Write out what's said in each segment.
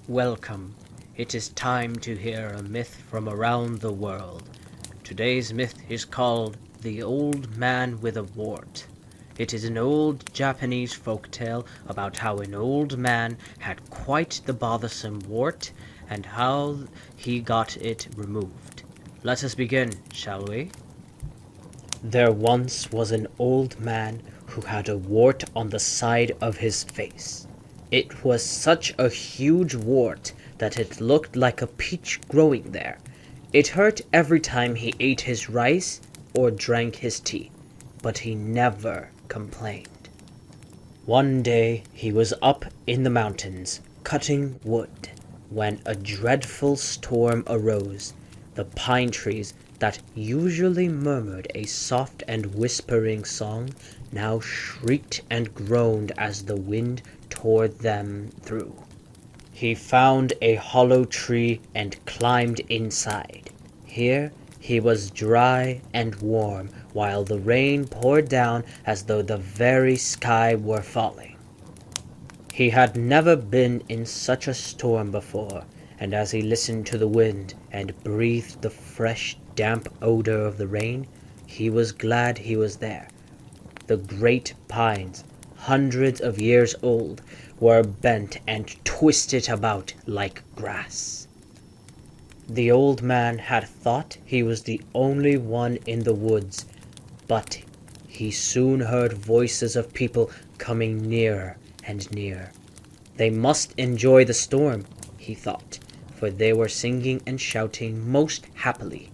Welcome. It is time to hear a myth from around the world. Today's myth is called The Old Man with a Wart. It is an old Japanese folktale about how an old man had quite the bothersome wart and how he got it removed. Let us begin, shall we? There once was an old man who had a wart on the side of his face. It was such a huge wart that it looked like a peach growing there. It hurt every time he ate his rice or drank his tea, but he never complained. One day he was up in the mountains cutting wood when a dreadful storm arose. The pine trees that usually murmured a soft and whispering song now shrieked and groaned as the wind tore them through. He found a hollow tree and climbed inside. Here he was dry and warm while the rain poured down as though the very sky were falling. He had never been in such a storm before, and as he listened to the wind and breathed the fresh, damp odor of the rain, he was glad he was there. The great pines, hundreds of years old, were bent and twisted about like grass. The old man had thought he was the only one in the woods, but he soon heard voices of people coming nearer and nearer. They must enjoy the storm, he thought, for they were singing and shouting most happily.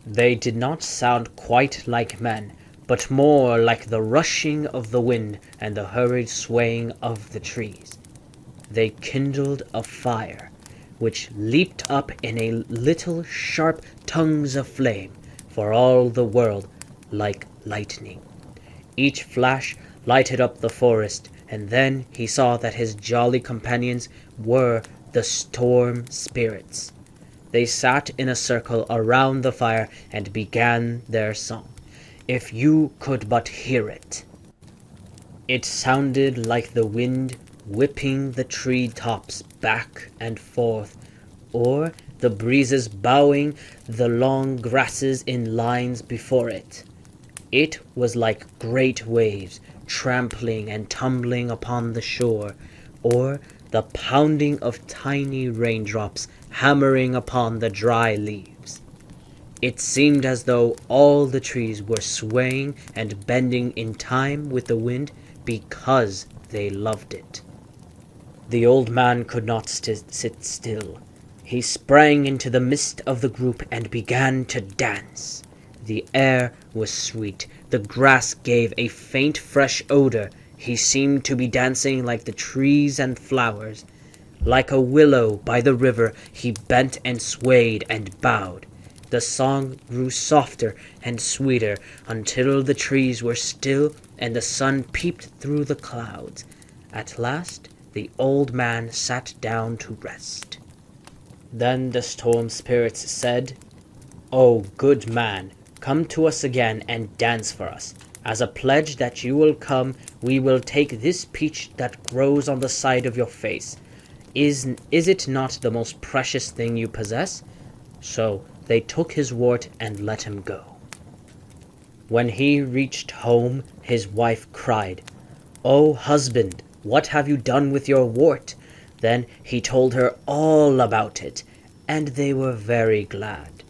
They did not sound quite like men, but more like the rushing of the wind and the hurried swaying of the trees. They kindled a fire, which leaped up in a little sharp tongues of flame, for all the world like lightning. Each flash lighted up the forest, and then he saw that his jolly companions were the storm spirits. They sat in a circle around the fire and began their song. If you could but hear it. It sounded like the wind whipping the tree tops back and forth, or the breezes bowing the long grasses in lines before it. It was like great waves trampling and tumbling upon the shore, or the pounding of tiny raindrops hammering upon the dry leaves. It seemed as though all the trees were swaying and bending in time with the wind because they loved it. The old man could not sit still. He sprang into the midst of the group and began to dance. The air was sweet. The grass gave a faint fresh odor. He seemed to be dancing like the trees and flowers. Like a willow by the river, he bent and swayed and bowed. The song grew softer and sweeter until the trees were still and the sun peeped through the clouds. At last, the old man sat down to rest. Then the storm spirits said, "O good man, come to us again and dance for us. As a pledge that you will come, we will take this peach that grows on the side of your face. Is it not the most precious thing you possess?" So they took his wart and let him go. When he reached home, his wife cried, "O husband, what have you done with your wart?" Then he told her all about it, and they were very glad.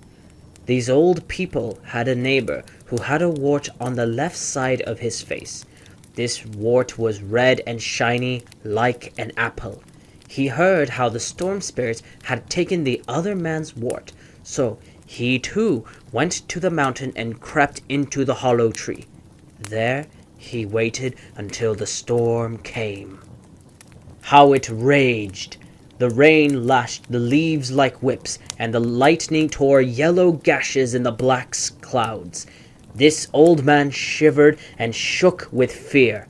These old people had a neighbor who had a wart on the left side of his face. This wart was red and shiny like an apple. He heard how the storm spirits had taken the other man's wart, so he too went to the mountain and crept into the hollow tree. There he waited until the storm came. How it raged! The rain lashed the leaves like whips, and the lightning tore yellow gashes in the black clouds. This old man shivered and shook with fear.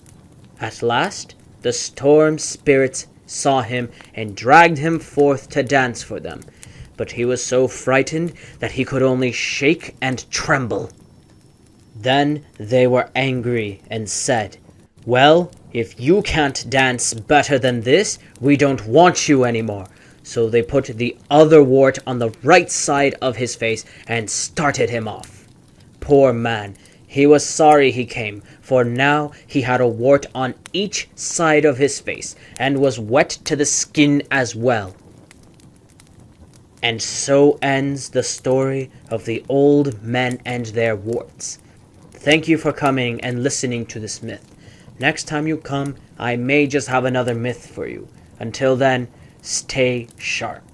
At last, the storm spirits saw him and dragged him forth to dance for them. But he was so frightened that he could only shake and tremble. Then they were angry and said, Well, if you can't dance better than this, we don't want you anymore. So they put the other wart on the right side of his face and started him off. Poor man, he was sorry he came, for now he had a wart on each side of his face, and was wet to the skin as well. And so ends the story of the old men and their warts. Thank you for coming and listening to this myth. Next time you come, I may just have another myth for you. Until then, stay sharp.